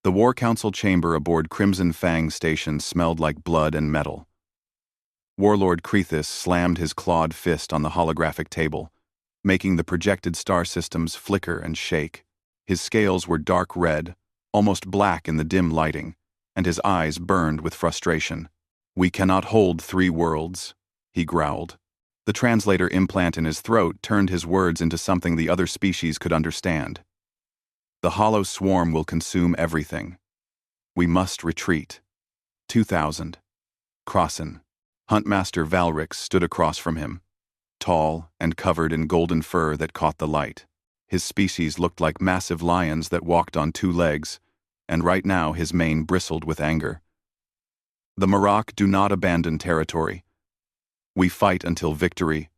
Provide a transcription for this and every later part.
The War Council chamber aboard Crimson Fang Station smelled like blood and metal. Warlord Krethus slammed his clawed fist on the holographic table, making the projected star systems flicker and shake. His scales were dark red, almost black in the dim lighting, and his eyes burned with frustration. "We cannot hold 3 worlds," he growled. The translator implant in his throat turned his words into something the other species could understand. "The hollow swarm will consume everything. We must retreat." 2000. Crossan. Huntmaster Valrix stood across from him, tall and covered in golden fur that caught the light. His species looked like massive lions that walked on 2 legs, and right now his mane bristled with anger. "The Marok do not abandon territory. We fight until victory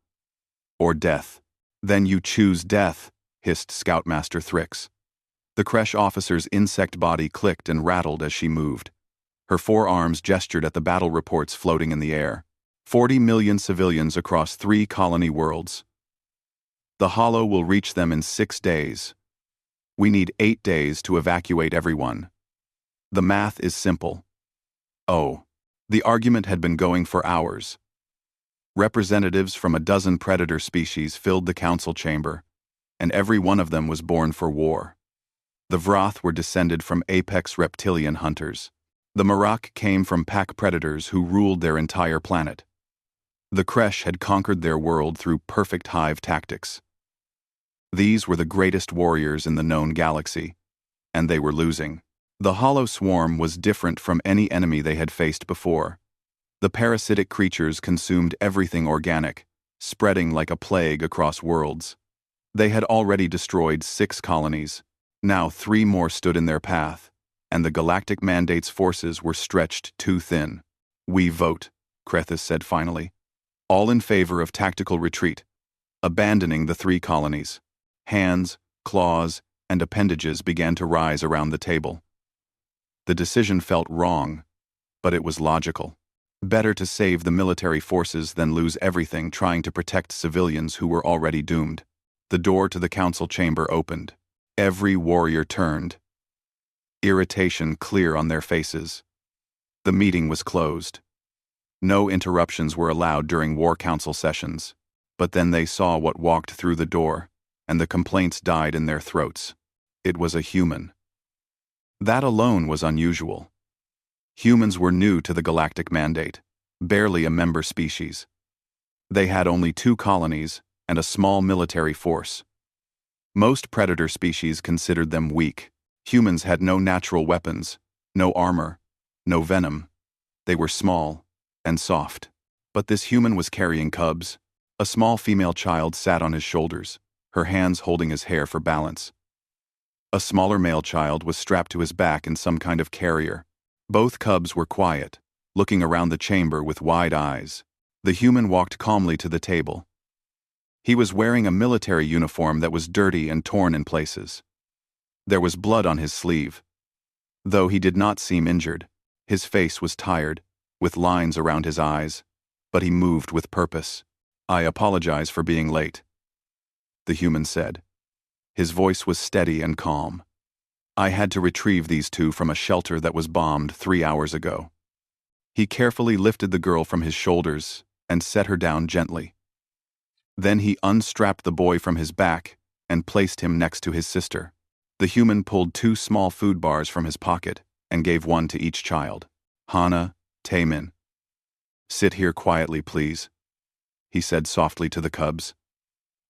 or death." "Then you choose death," hissed Scoutmaster Thrix. The Kresh officer's insect body clicked and rattled as she moved. Her forearms gestured at the battle reports floating in the air. 40 million civilians across 3 colony worlds. The Hollow will reach them in 6 days. We need 8 days to evacuate everyone. The math is simple. Oh, the argument had been going for hours. Representatives from a dozen predator species filled the council chamber, and every one of them was born for war. The Vroth were descended from apex reptilian hunters. The Marok came from pack predators who ruled their entire planet. The Kresh had conquered their world through perfect hive tactics. These were the greatest warriors in the known galaxy, and they were losing. The Hollow Swarm was different from any enemy they had faced before. The parasitic creatures consumed everything organic, spreading like a plague across worlds. They had already destroyed 6 colonies. Now 3 more stood in their path, and the Galactic Mandate's forces were stretched too thin. "We vote," Krethus said finally. "All in favor of tactical retreat, abandoning the 3 colonies." Hands, claws, and appendages began to rise around the table. The decision felt wrong, but it was logical. Better to save the military forces than lose everything trying to protect civilians who were already doomed. The door to the council chamber opened. Every warrior turned, irritation clear on their faces. The meeting was closed. No interruptions were allowed during War Council sessions, but then they saw what walked through the door, and the complaints died in their throats. It was a human. That alone was unusual. Humans were new to the Galactic Mandate, barely a member species. They had only 2 colonies and a small military force. Most predator species considered them weak. Humans had no natural weapons, no armor, no venom. They were small and soft. But this human was carrying cubs. A small female child sat on his shoulders, her hands holding his hair for balance. A smaller male child was strapped to his back in some kind of carrier. Both cubs were quiet, looking around the chamber with wide eyes. The human walked calmly to the table. He was wearing a military uniform that was dirty and torn in places. There was blood on his sleeve. Though he did not seem injured, his face was tired, with lines around his eyes, but he moved with purpose. "I apologize for being late," the human said. His voice was steady and calm. "I had to retrieve these 2 from a shelter that was bombed 3 hours ago." He carefully lifted the girl from his shoulders and set her down gently. Then he unstrapped the boy from his back and placed him next to his sister. The human pulled 2 small food bars from his pocket and gave one to each child. "Hana, Taemin. Sit here quietly, please," he said softly to the cubs.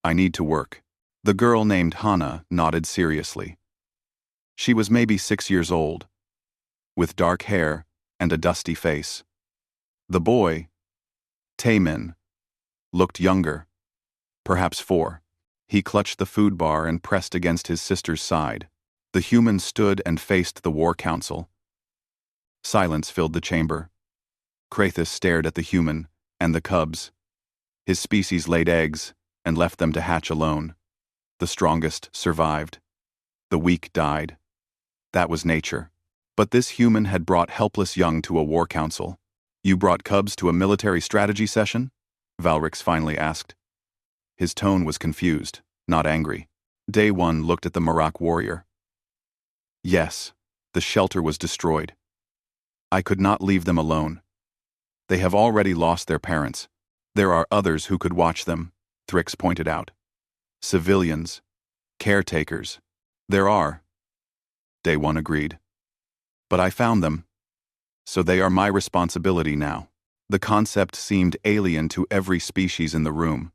"I need to work." The girl named Hana nodded seriously. She was maybe 6 years old, with dark hair and a dusty face. The boy, Taemin, looked younger, perhaps 4. He clutched the food bar and pressed against his sister's side. The human stood and faced the War Council. Silence filled the chamber. Krethus stared at the human and the cubs. His species laid eggs and left them to hatch alone. The strongest survived. The weak died. That was nature. But this human had brought helpless young to a War Council. "You brought cubs to a military strategy session?" Valrix finally asked. His tone was confused, not angry. Day One looked at the Marok warrior. "Yes, The shelter was destroyed. I could not leave them alone. They have already lost their parents. There are others who could watch them, Thrix pointed out. Civilians. Caretakers. There are. Day One agreed. But I found them. So they are my responsibility now. The concept seemed alien to every species in the room.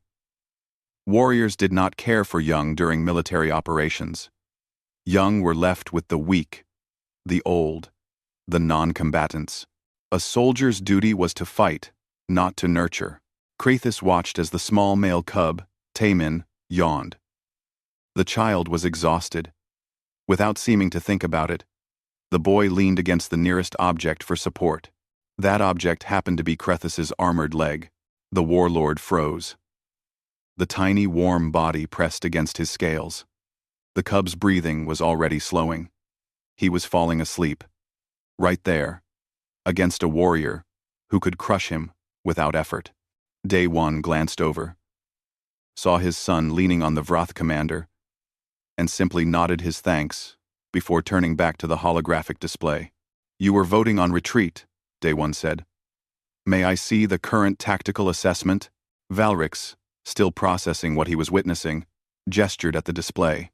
Warriors did not care for young during military operations. Young were left with the weak, the old, the non-combatants. A soldier's duty was to fight, not to nurture. Krathis watched as the small male cub, Taemin, yawned. The child was exhausted. Without seeming to think about it, the boy leaned against the nearest object for support. That object happened to be Krathis's armored leg. The warlord froze. The tiny warm body pressed against his scales. The cub's breathing was already slowing. He was falling asleep. Right there, against a warrior who could crush him without effort. Day One glanced over, saw his son leaning on the Vrath commander, and simply nodded his thanks before turning back to the holographic display. You were voting on retreat, Day One said. May I see the current tactical assessment? Valrix, still processing what he was witnessing, gestured at the display.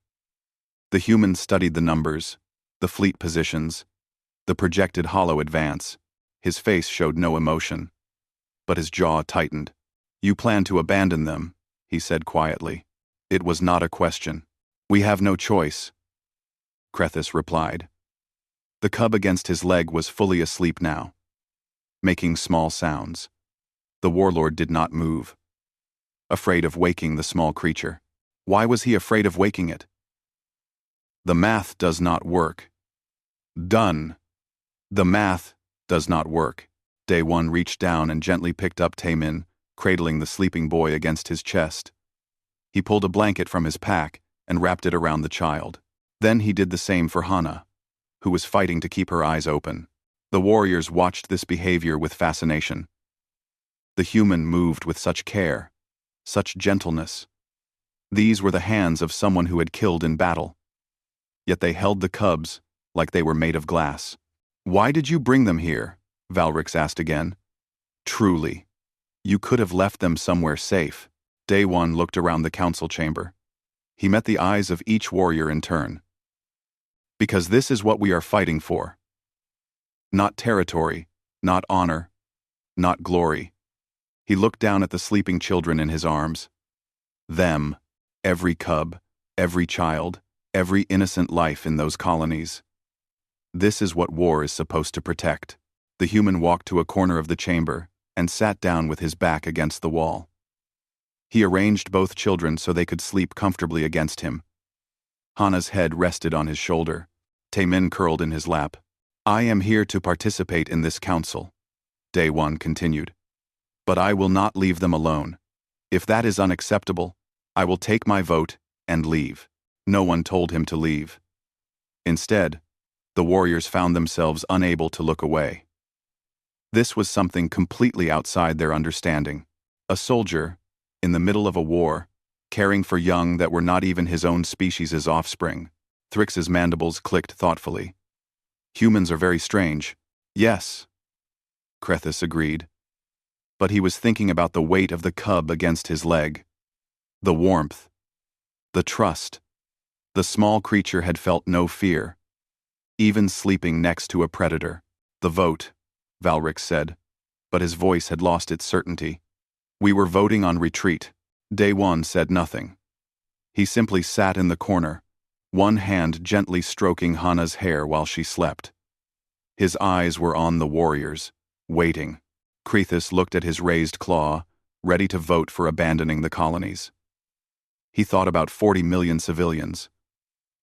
The human studied the numbers, the fleet positions, the projected hollow advance. His face showed no emotion, but his jaw tightened. You plan to abandon them, he said quietly. It was not a question. We have no choice, Krathis replied. The cub against his leg was fully asleep now, making small sounds. The warlord did not move, afraid of waking the small creature. Why was he afraid of waking it? The math does not work. Done. The math does not work. Day One reached down and gently picked up Taemin, cradling the sleeping boy against his chest. He pulled a blanket from his pack and wrapped it around the child. Then he did the same for Hana, who was fighting to keep her eyes open. The warriors watched this behavior with fascination. The human moved with such care, such gentleness. These were the hands of someone who had killed in battle. Yet they held the cubs like they were made of glass. Why did you bring them here? Valrix asked again. Truly, you could have left them somewhere safe. Day One looked around the council chamber. He met the eyes of each warrior in turn. Because this is what we are fighting for. Not territory, not honor, not glory. He looked down at the sleeping children in his arms. Them, every cub, every child, every innocent life in those colonies. This is what war is supposed to protect. The human walked to a corner of the chamber and sat down with his back against the wall. He arranged both children so they could sleep comfortably against him. Hana's head rested on his shoulder. Taemin curled in his lap. I am here to participate in this council, Day One continued. But I will not leave them alone. If that is unacceptable, I will take my vote and leave. No one told him to leave. Instead, the warriors found themselves unable to look away. This was something completely outside their understanding. A soldier, in the middle of a war, caring for young that were not even his own species' offspring. Thrix's mandibles clicked thoughtfully. Humans are very strange. Yes, Krathis agreed. But he was thinking about the weight of the cub against his leg. The warmth. The trust. The small creature had felt no fear, even sleeping next to a predator. The vote, Valrix said, but his voice had lost its certainty. We were voting on retreat. Day One said nothing. He simply sat in the corner, one hand gently stroking Hana's hair while she slept. His eyes were on the warriors, waiting. Krathis looked at his raised claw, ready to vote for abandoning the colonies. He thought about 40 million civilians,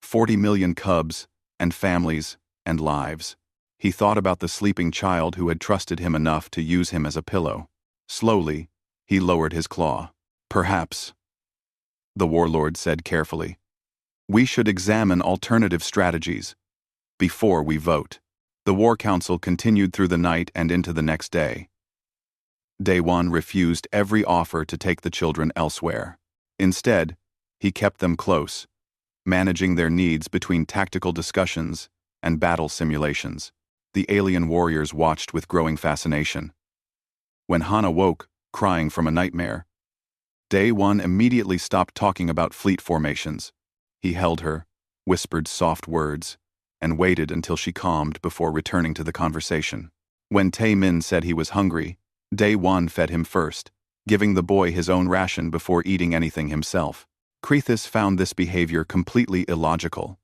40 million cubs, and families, and lives. He thought about the sleeping child who had trusted him enough to use him as a pillow. Slowly, he lowered his claw. Perhaps, the warlord said carefully, we should examine alternative strategies before we vote. The War Council continued through the night and into the next day. Day One refused every offer to take the children elsewhere. Instead, he kept them close, managing their needs between tactical discussions and battle simulations. The alien warriors watched with growing fascination. When Hana woke, crying from a nightmare, Day One immediately stopped talking about fleet formations. He held her, whispered soft words, and waited until she calmed before returning to the conversation. When Tae Min said he was hungry, Day One fed him first, giving the boy his own ration before eating anything himself. Krithis found this behavior completely illogical.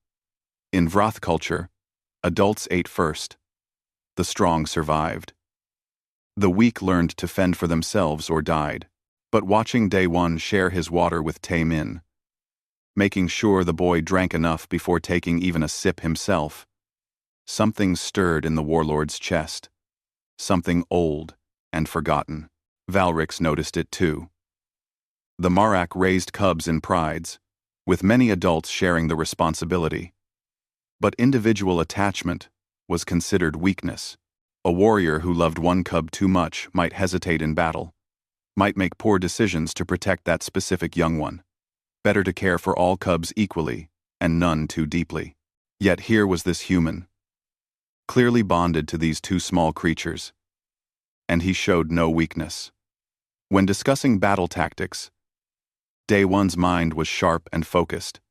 In Vrath culture, adults ate first. The strong survived. The weak learned to fend for themselves or died. But watching Day One share his water with Tae Min, making sure the boy drank enough before taking even a sip himself, something stirred in the warlord's chest. Something old and forgotten. Valrix noticed it too. The Marak raised cubs in prides, with many adults sharing the responsibility. But individual attachment was considered weakness. A warrior who loved one cub too much might hesitate in battle, might make poor decisions to protect that specific young one. Better to care for all cubs equally, and none too deeply. Yet here was this human, clearly bonded to these two small creatures, and he showed no weakness. When discussing battle tactics, Day One's mind was sharp and focused.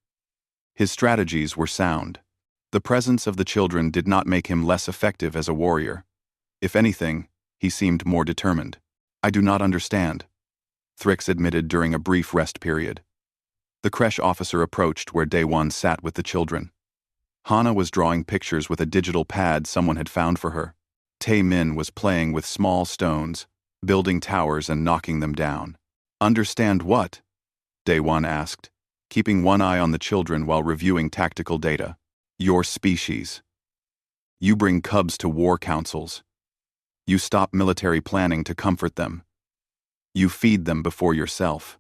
His strategies were sound. The presence of the children did not make him less effective as a warrior. If anything, he seemed more determined. "I do not understand," Thrix admitted during a brief rest period. The creche officer approached where Day One sat with the children. Hana was drawing pictures with a digital pad someone had found for her. Tae Min was playing with small stones, building towers and knocking them down. "Understand what?" Day One asked, keeping one eye on the children while reviewing tactical data. "Your species. You bring cubs to war councils. You stop military planning to comfort them. You feed them before yourself."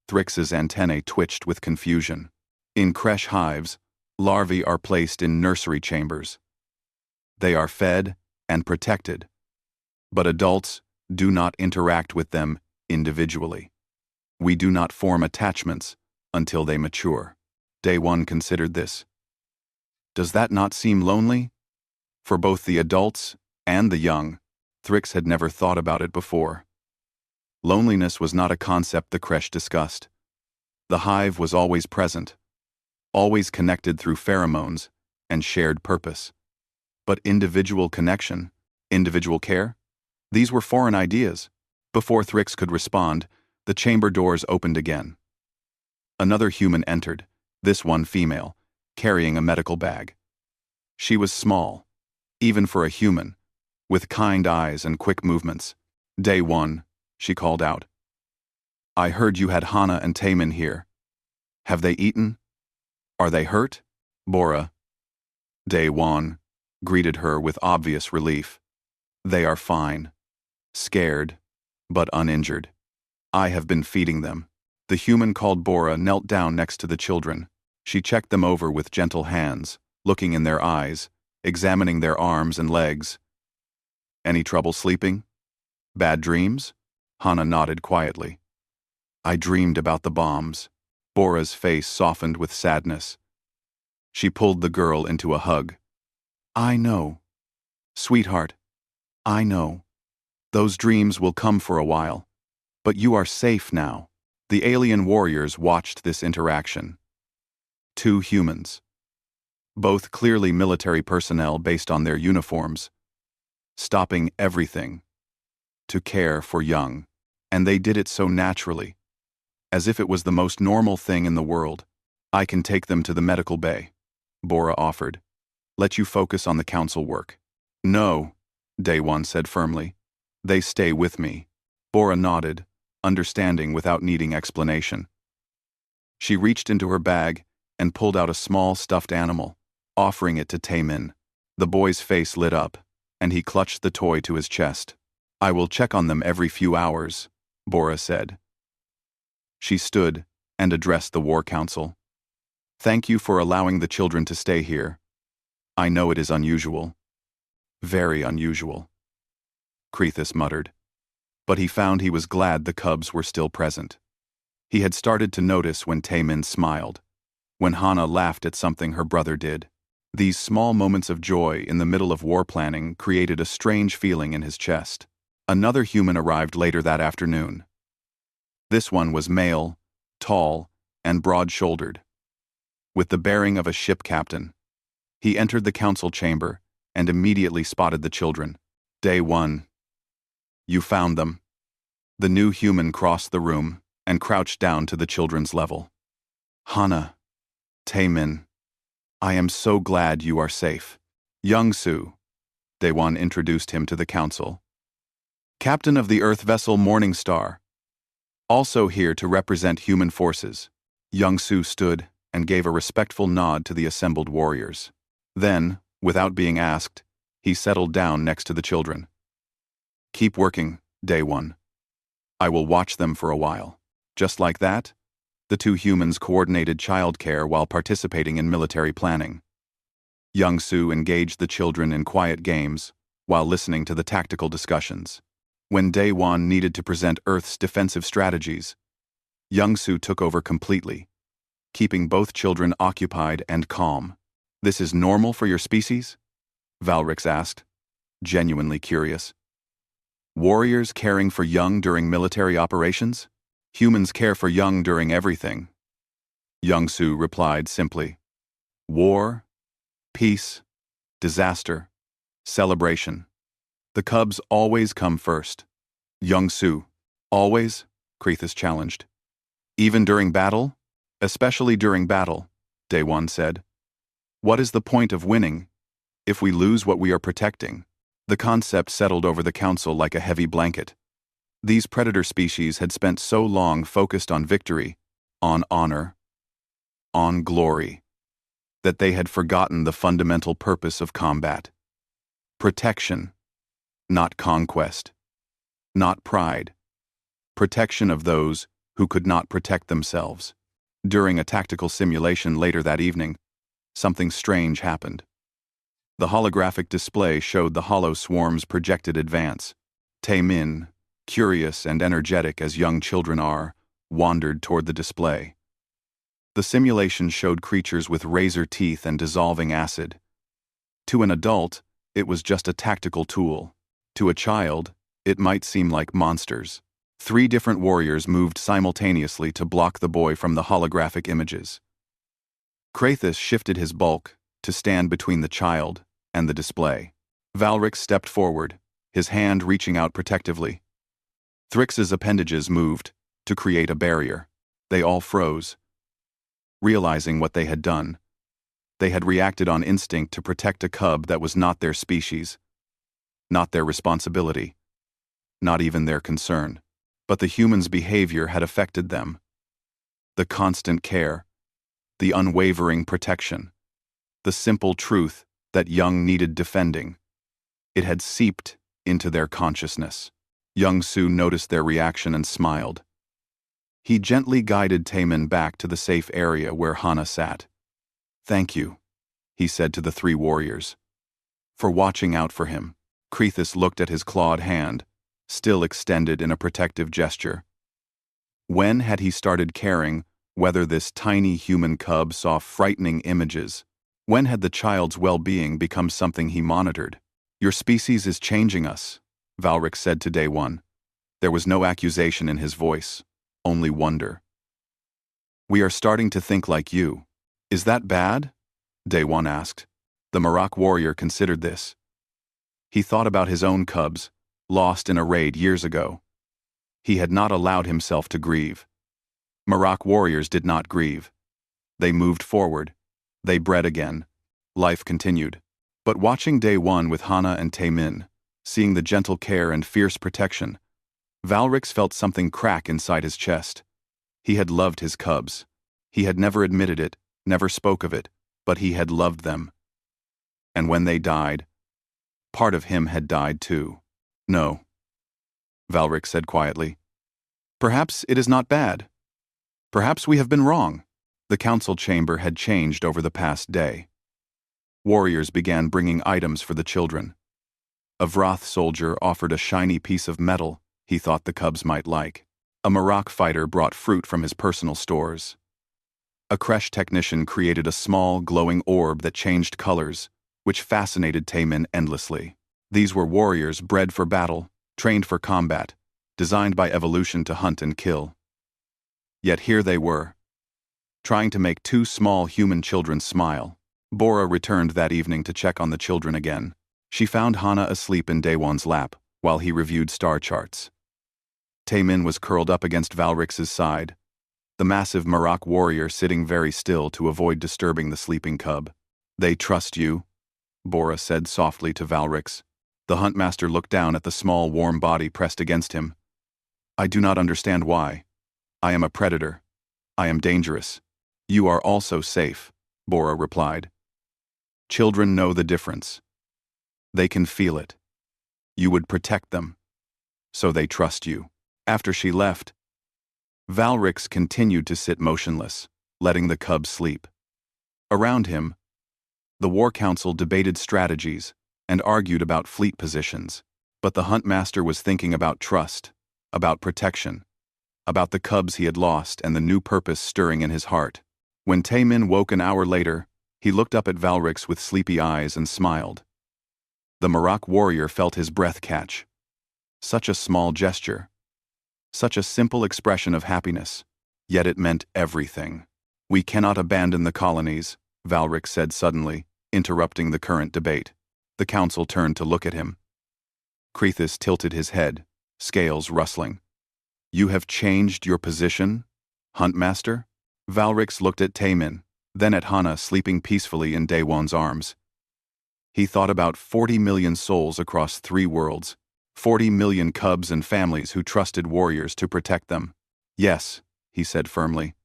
Thrix's antennae twitched with confusion. In creche hives, larvae are placed in nursery chambers. They are fed and protected, but adults do not interact with them individually. We do not form attachments until they mature. Day One considered this. Does that not seem lonely? For both the adults and the young, Thrix had never thought about it before. Loneliness was not a concept the creche discussed. The hive was always present, always connected through pheromones and shared purpose. But individual connection, individual care? These were foreign ideas. Before Thrix could respond, the chamber doors opened again. Another human entered, this one female, carrying a medical bag. She was small, even for a human, with kind eyes and quick movements. "Day One," she called out. "I heard you had Hana and Tae Min here. Have they eaten? Are they hurt?" Bora, Day One, greeted her with obvious relief. "They are fine. Scared, but uninjured. I have been feeding them." The human called Bora knelt down next to the children. She checked them over with gentle hands, looking in their eyes, examining their arms and legs. "Any trouble sleeping? Bad dreams?" Hana nodded quietly. "I dreamed about the bombs." Bora's face softened with sadness. She pulled the girl into a hug. "I know. Sweetheart, I know. Those dreams will come for a while. But you are safe now." The alien warriors watched this interaction. Two humans, both clearly military personnel based on their uniforms, stopping everything to care for young. And they did it so naturally, as if it was the most normal thing in the world. "I can take them to the medical bay," Bora offered. "Let you focus on the council work." "No," Day One said firmly. "They stay with me." Bora nodded, understanding without needing explanation. She reached into her bag and pulled out a small stuffed animal, offering it to Tae Min. The boy's face lit up, and he clutched the toy to his chest. "I will check on them every few hours," Bora said. She stood and addressed the War Council. "Thank you for allowing the children to stay here. I know it is unusual. Very unusual," Krithis muttered. But he found he was glad the cubs were still present. He had started to notice when Tae Min smiled, when Hana laughed at something her brother did. These small moments of joy in the middle of war planning created a strange feeling in his chest. Another human arrived later that afternoon. This one was male, tall, and broad-shouldered, with the bearing of a ship captain. He entered the council chamber and immediately spotted the children. Day 1. You found them. The new human crossed the room and crouched down to the children's level. Hana, Taemin, I am so glad you are safe. Young-soo, Daewon introduced him to the council. Captain of the Earth vessel Morning Star. Also here to represent human forces. Young-soo stood and gave a respectful nod to the assembled warriors. Then, without being asked, he settled down next to the children. Keep working, Daewon. I will watch them for a while. Just like that, the two humans coordinated childcare while participating in military planning. Young-soo engaged the children in quiet games while listening to the tactical discussions. When Daewon needed to present Earth's defensive strategies, Young-soo took over completely, keeping both children occupied and calm. This is normal for your species? Valrix asked, genuinely curious. Warriors caring for young during military operations? Humans care for young during everything. Young-soo replied simply. War, peace, disaster, celebration. The cubs always come first. Young-soo, always? Krithis challenged. Even during battle? Especially during battle, Daewon said. What is the point of winning if we lose what we are protecting? The concept settled over the council like a heavy blanket. These predator species had spent so long focused on victory, on honor, on glory, that they had forgotten the fundamental purpose of combat. Protection, not conquest, not pride. Protection of those who could not protect themselves. During a tactical simulation later that evening, something strange happened. The holographic display showed the hollow swarm's projected advance. Taemin, curious and energetic as young children are, wandered toward the display. The simulation showed creatures with razor teeth and dissolving acid. To an adult, it was just a tactical tool. To a child, it might seem like monsters. 3 different warriors moved simultaneously to block the boy from the holographic images. Krathis shifted his bulk to stand between the child and the display. Valrix stepped forward, his hand reaching out protectively. Thrix's appendages moved to create a barrier. They all froze. Realizing what they had done, they had reacted on instinct to protect a cub that was not their species, not their responsibility, not even their concern. But the human's behavior had affected them. The constant care, the unwavering protection, the simple truth that young needed defending. It had seeped into their consciousness. Young-soo noticed their reaction and smiled. He gently guided Taemin back to the safe area where Hana sat. Thank you, he said to the 3 warriors, for watching out for him. Krithis looked at his clawed hand, still extended in a protective gesture. When had he started caring whether this tiny human cub saw frightening images? When had the child's well-being become something he monitored? Your species is changing us, Valrix said to Daewon. There was no accusation in his voice, only wonder. We are starting to think like you. Is that bad? Daewon asked. The Marak warrior considered this. He thought about his own cubs, lost in a raid years ago. He had not allowed himself to grieve. Marak warriors did not grieve. They moved forward. They bred again. Life continued. But watching Daewon with Hana and Taemin, seeing the gentle care and fierce protection, Valrix felt something crack inside his chest. He had loved his cubs. He had never admitted it, never spoke of it, but he had loved them. And when they died, part of him had died too. No, Valrix said quietly. Perhaps it is not bad. Perhaps we have been wrong. The council chamber had changed over the past day. Warriors began bringing items for the children. A Vrath soldier offered a shiny piece of metal he thought the cubs might like. A Marak fighter brought fruit from his personal stores. A creche technician created a small, glowing orb that changed colors, which fascinated Taemin endlessly. These were warriors bred for battle, trained for combat, designed by evolution to hunt and kill. Yet here they were, trying to make two small human children smile. Bora returned that evening to check on the children again. She found Hana asleep in Daewon's lap, while he reviewed star charts. Taemin was curled up against Valrix's side, the massive Marak warrior sitting very still to avoid disturbing the sleeping cub. "They trust you," Bora said softly to Valrix. The Huntmaster looked down at the small, warm body pressed against him. "I do not understand why. I am a predator. I am dangerous. You are also safe," Bora replied. "Children know the difference. They can feel it. You would protect them. So they trust you." After she left, Valrix continued to sit motionless, letting the cub sleep. Around him, the War Council debated strategies and argued about fleet positions, but the Huntmaster was thinking about trust, about protection, about the cubs he had lost and the new purpose stirring in his heart. When Taemin woke an hour later, he looked up at Valrix with sleepy eyes and smiled. The Marak warrior felt his breath catch. Such a small gesture. Such a simple expression of happiness, yet it meant everything. "We cannot abandon the colonies," Valrix said suddenly, interrupting the current debate. The council turned to look at him. Krithis tilted his head, scales rustling. "You have changed your position, Huntmaster?" Valrix looked at Taemin, then at Hana sleeping peacefully in Daewon's arms. He thought about 40 million souls across 3 worlds. 40 million cubs and families who trusted warriors to protect them. "Yes," he said firmly.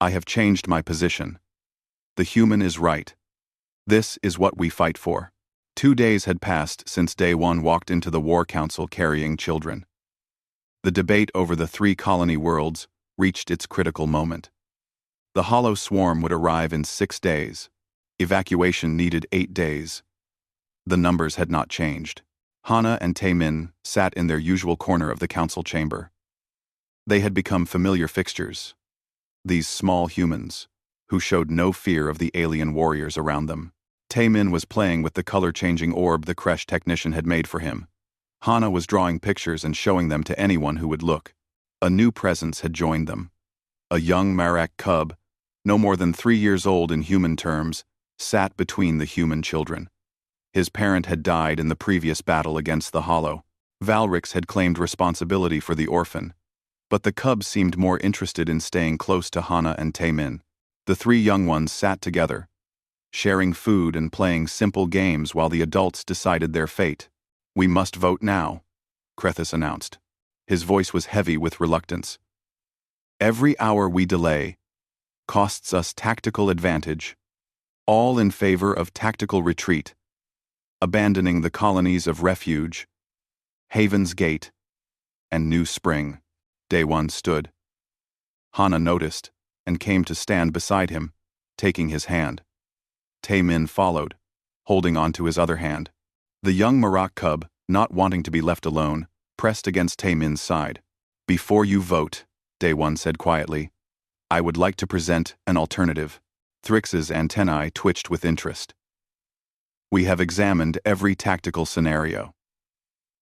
"I have changed my position. The human is right. This is what we fight for." 2 days had passed since Daewon walked into the War Council carrying children. The debate over the 3 colony worlds reached its critical moment. The Hollow Swarm would arrive in 6 days. Evacuation needed 8 days. The numbers had not changed. Hana and Taemin sat in their usual corner of the council chamber. They had become familiar fixtures. These small humans, who showed no fear of the alien warriors around them. Taemin was playing with the color-changing orb the creche technician had made for him. Hana was drawing pictures and showing them to anyone who would look. A new presence had joined them. A young Marak cub, no more than 3 years old in human terms, sat between the human children. His parent had died in the previous battle against the Hollow. Valrix had claimed responsibility for the orphan, but the cubs seemed more interested in staying close to Hana and Taemin. The 3 young ones sat together, sharing food and playing simple games while the adults decided their fate. "We must vote now," Krethis announced. His voice was heavy with reluctance. "Every hour we delay costs us tactical advantage, all in favor of tactical retreat, abandoning the colonies of Refuge, Haven's Gate, and New Spring." Daewon stood. Hana noticed and came to stand beside him, taking his hand. Taemin followed, holding on to his other hand. The young Marak cub, not wanting to be left alone, pressed against Taemin's side. "Before you vote," Daewon said quietly, "I would like to present an alternative." Thrix's antennae twitched with interest. "We have examined every tactical scenario.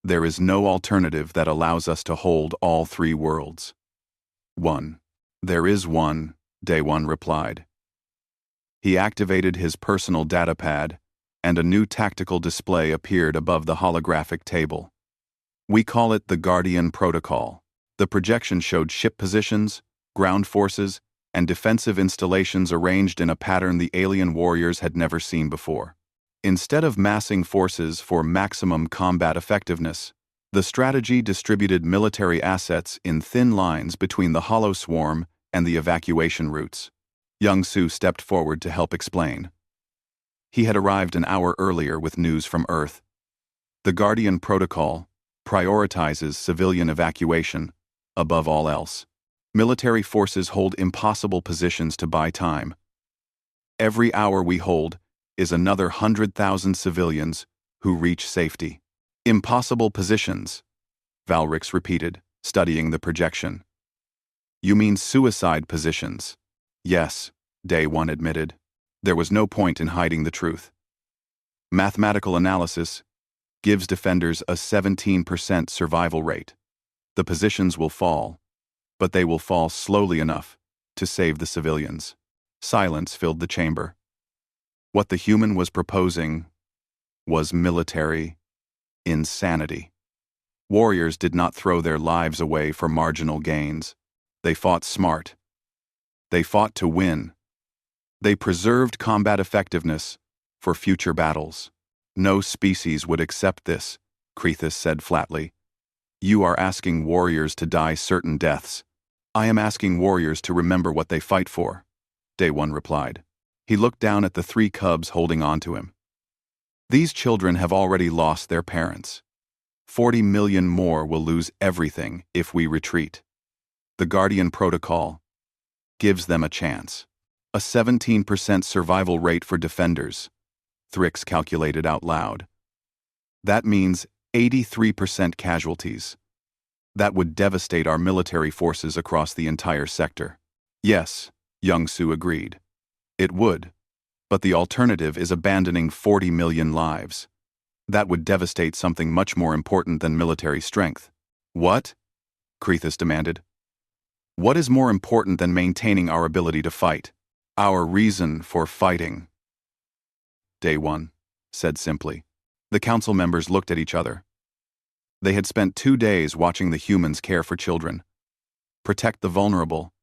There is no alternative that allows us to hold all 3 worlds." "One. There is one," Daewon replied. He activated his personal datapad, and a new tactical display appeared above the holographic table. "We call it the Guardian Protocol." The projection showed ship positions, ground forces, and defensive installations arranged in a pattern the alien warriors had never seen before. Instead of massing forces for maximum combat effectiveness, the strategy distributed military assets in thin lines between the Hollow Swarm and the evacuation routes. Young Su stepped forward to help explain. He had arrived an hour earlier with news from Earth. The Guardian Protocol prioritizes civilian evacuation above all else. Military forces hold impossible positions to buy time. Every hour we hold is another 100,000 civilians who reach safety. "Impossible positions," Valrix repeated, studying the projection. "You mean suicide positions?" Yes, Day One admitted. There was no point in hiding the truth. Mathematical analysis gives defenders a 17% survival rate. The positions will fall, but they will fall slowly enough to save the civilians. Silence filled the chamber. What the human was proposing was military insanity. Warriors did not throw their lives away for marginal gains. They fought smart. They fought to win. They preserved combat effectiveness for future battles. No species would accept this, Crethus said flatly. You are asking warriors to die certain deaths. I am asking warriors to remember what they fight for, Day One replied. He looked down at the 3 cubs holding on to him. These children have already lost their parents. 40 million more will lose everything if we retreat. The Guardian Protocol gives them a chance. A 17% survival rate for defenders, Thrix calculated out loud. That means 83% casualties. That would devastate our military forces across the entire sector. Yes, Young-Soo agreed. It would. But the alternative is abandoning 40 million lives. That would devastate something much more important than military strength. What? Crethus demanded. What is more important than maintaining our ability to fight? Our reason for fighting. Day One said simply. The council members looked at each other. They had spent 2 days watching the humans care for children, protect the vulnerable,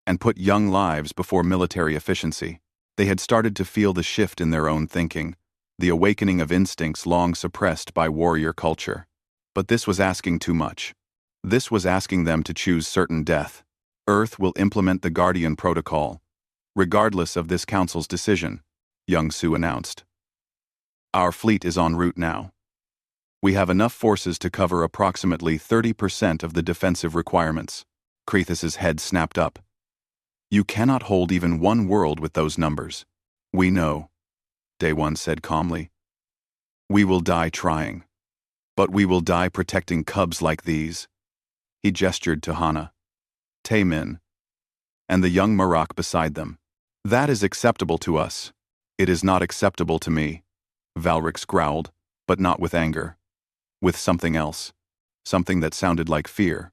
and put young lives before military efficiency. They had started to feel the shift in their own thinking, the awakening of instincts long suppressed by warrior culture. But this was asking too much. This was asking them to choose certain death. Earth will implement the Guardian Protocol, regardless of this council's decision, Young-Soo announced. Our fleet is en route now. We have enough forces to cover approximately 30% of the defensive requirements. Crethus's head snapped up. You cannot hold even one world with those numbers. We know, Day One said calmly. We will die trying. But we will die protecting cubs like these. He gestured to Hana, Taemin, and the young Marak beside them. That is acceptable to us. It is not acceptable to me, Valrix growled, but not with anger. With something else. Something that sounded like fear.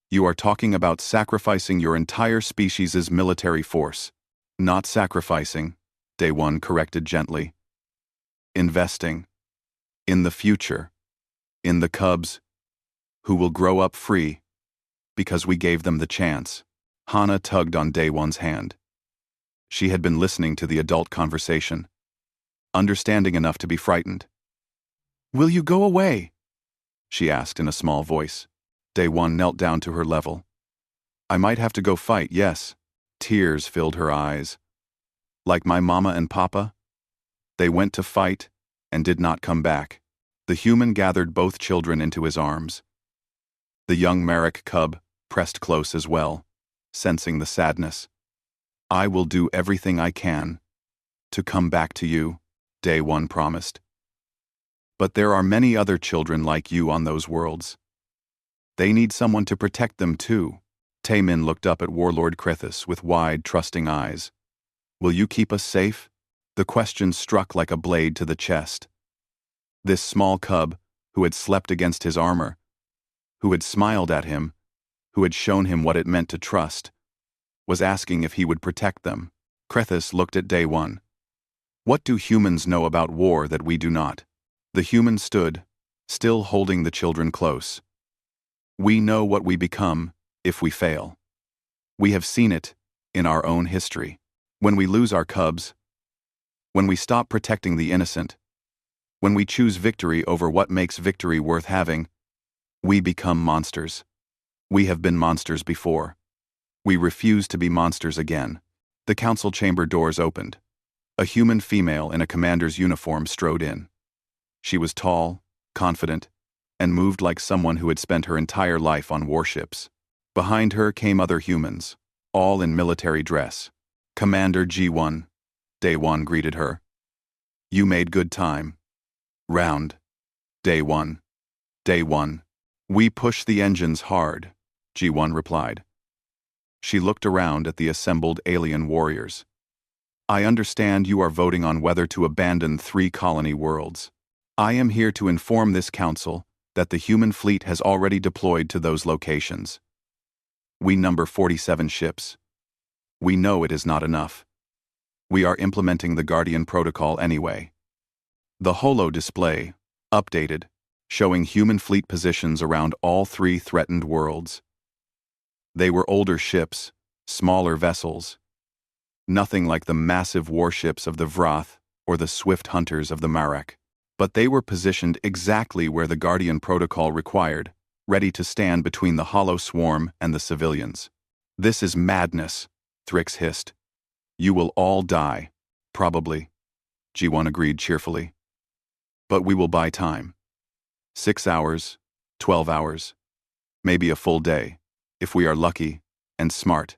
You are talking about sacrificing your entire species' military force. Not sacrificing, Day One corrected gently. Investing. In the future. In the cubs. Who will grow up free. Because we gave them the chance. Hana tugged on Day One's hand. She had been listening to the adult conversation, understanding enough to be frightened. Will you go away? She asked in a small voice. Day One knelt down to her level. I might have to go fight, yes. Tears filled her eyes. Like my mama and papa? They went to fight and did not come back. The human gathered both children into his arms. The young Marek cub pressed close as well, sensing the sadness. I will do everything I can to come back to you, Day One promised. But there are many other children like you on those worlds. They need someone to protect them too. Taemin looked up at Warlord Crethus with wide, trusting eyes. Will you keep us safe? The question struck like a blade to the chest. This small cub, who had slept against his armor, who had smiled at him, who had shown him what it meant to trust, was asking if he would protect them. Crethus looked at Day One. What do humans know about war that we do not? The human stood, still holding the children close. We know what we become if we fail. We have seen it in our own history. When we lose our cubs, when we stop protecting the innocent, when we choose victory over what makes victory worth having, we become monsters. We have been monsters before. We refuse to be monsters again. The council chamber doors opened. A human female in a commander's uniform strode in. She was tall, confident, and moved like someone who had spent her entire life on warships. Behind her came other humans, all in military dress. Commander G1, Day One greeted her. You made good time. Round. Day One. Day One. We push the engines hard, G1 replied. She looked around at the assembled alien warriors. I understand you are voting on whether to abandon 3 colony worlds. I am here to inform this council that the human fleet has already deployed to those locations. We number 47 ships. We know it is not enough. We are implementing the Guardian Protocol anyway. The holo display, updated, showing human fleet positions around all 3 threatened worlds. They were older ships, smaller vessels. Nothing like the massive warships of the Vrath or the swift hunters of the Marek. But they were positioned exactly where the Guardian Protocol required, ready to stand between the hollow swarm and the civilians. This is madness, Thrix hissed. You will all die. Probably, G1 agreed cheerfully. But we will buy time. 6 hours, 12 hours, maybe a full day, if we are lucky and smart.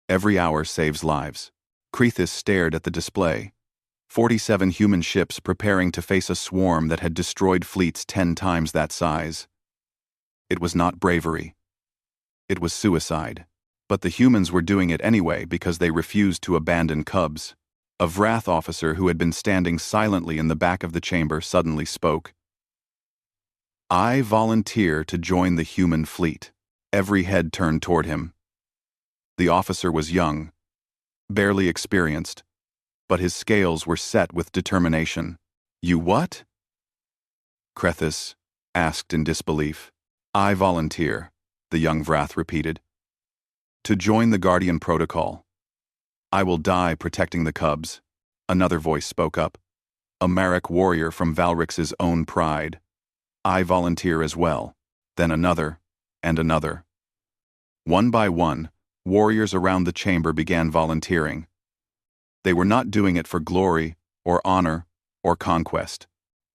Every hour saves lives. Crethis stared at the display. 47 human ships preparing to face a swarm that had destroyed fleets 10 times that size. It was not bravery. It was suicide. But the humans were doing it anyway because they refused to abandon cubs. A Vrath officer who had been standing silently in the back of the chamber suddenly spoke. I volunteer to join the human fleet. Every head turned toward him. The officer was young, barely experienced, but his scales were set with determination. You what? Crethis asked in disbelief. I volunteer, the young Vrath repeated. To join the Guardian Protocol. I will die protecting the cubs, another voice spoke up. A Marek warrior from Valrix's own pride. I volunteer as well. Then another, and another. One by one, warriors around the chamber began volunteering. They were not doing it for glory, or honor, or conquest.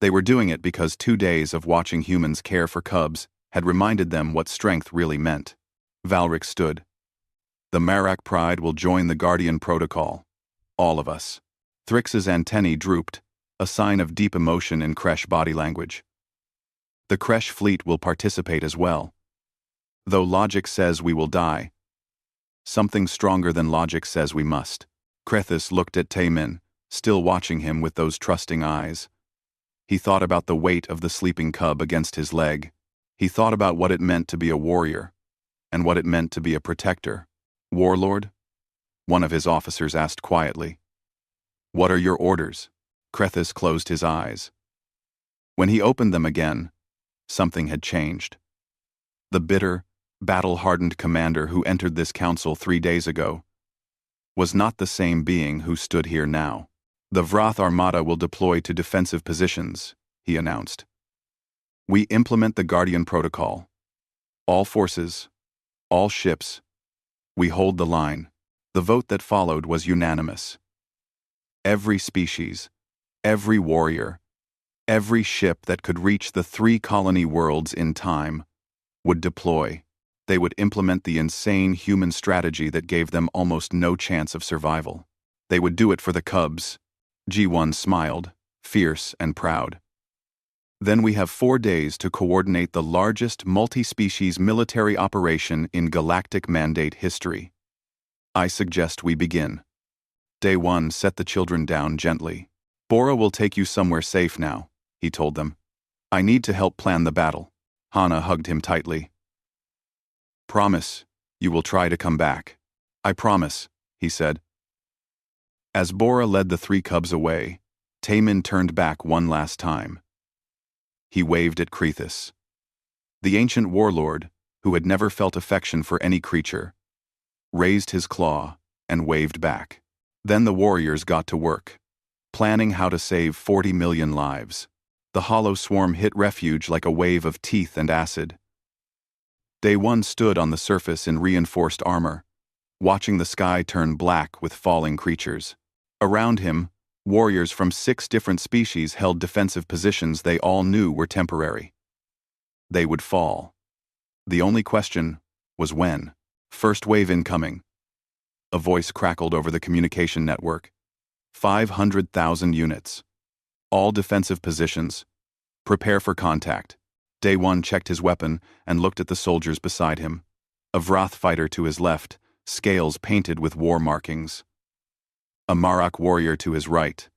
They were doing it because 2 days of watching humans care for cubs had reminded them what strength really meant. Valrix stood. The Marek pride will join the Guardian Protocol. All of us. Thrix's antennae drooped, a sign of deep emotion in Kresh body language. The Kresh fleet will participate as well. Though logic says we will die, something stronger than logic says we must. Crethis looked at Taemin, still watching him with those trusting eyes. He thought about the weight of the sleeping cub against his leg. He thought about what it meant to be a warrior, and what it meant to be a protector. Warlord? One of his officers asked quietly. What are your orders? Crethis closed his eyes. When he opened them again, something had changed. The bitter, battle-hardened commander who entered this council 3 days ago was not the same being who stood here now. The Vrath Armada will deploy to defensive positions, he announced. We implement the Guardian Protocol. All forces, all ships, we hold the line. The vote that followed was unanimous. Every species, every warrior, every ship that could reach the 3 colony worlds in time would deploy. They would implement the insane human strategy that gave them almost no chance of survival. They would do it for the cubs. G1 smiled, fierce and proud. Then we have 4 days to coordinate the largest multi-species military operation in Galactic Mandate history. I suggest we begin. Day 1 set the children down gently. Bora will take you somewhere safe now, he told them. I need to help plan the battle. Hana hugged him tightly. Promise, you will try to come back. I promise, he said. As Bora led the 3 cubs away, Taemin turned back one last time. He waved at Crethis. The ancient warlord, who had never felt affection for any creature, raised his claw and waved back. Then the warriors got to work, planning how to save 40 million lives. The hollow swarm hit refuge like a wave of teeth and acid. Day 1 stood on the surface in reinforced armor, watching the sky turn black with falling creatures. Around him, warriors from 6 different species held defensive positions they all knew were temporary. They would fall. The only question was when. First wave incoming. A voice crackled over the communication network. 500,000 units. All defensive positions. Prepare for contact. Day 1 checked his weapon and looked at the soldiers beside him. A Vrath fighter to his left, scales painted with war markings. A Marak warrior to his right,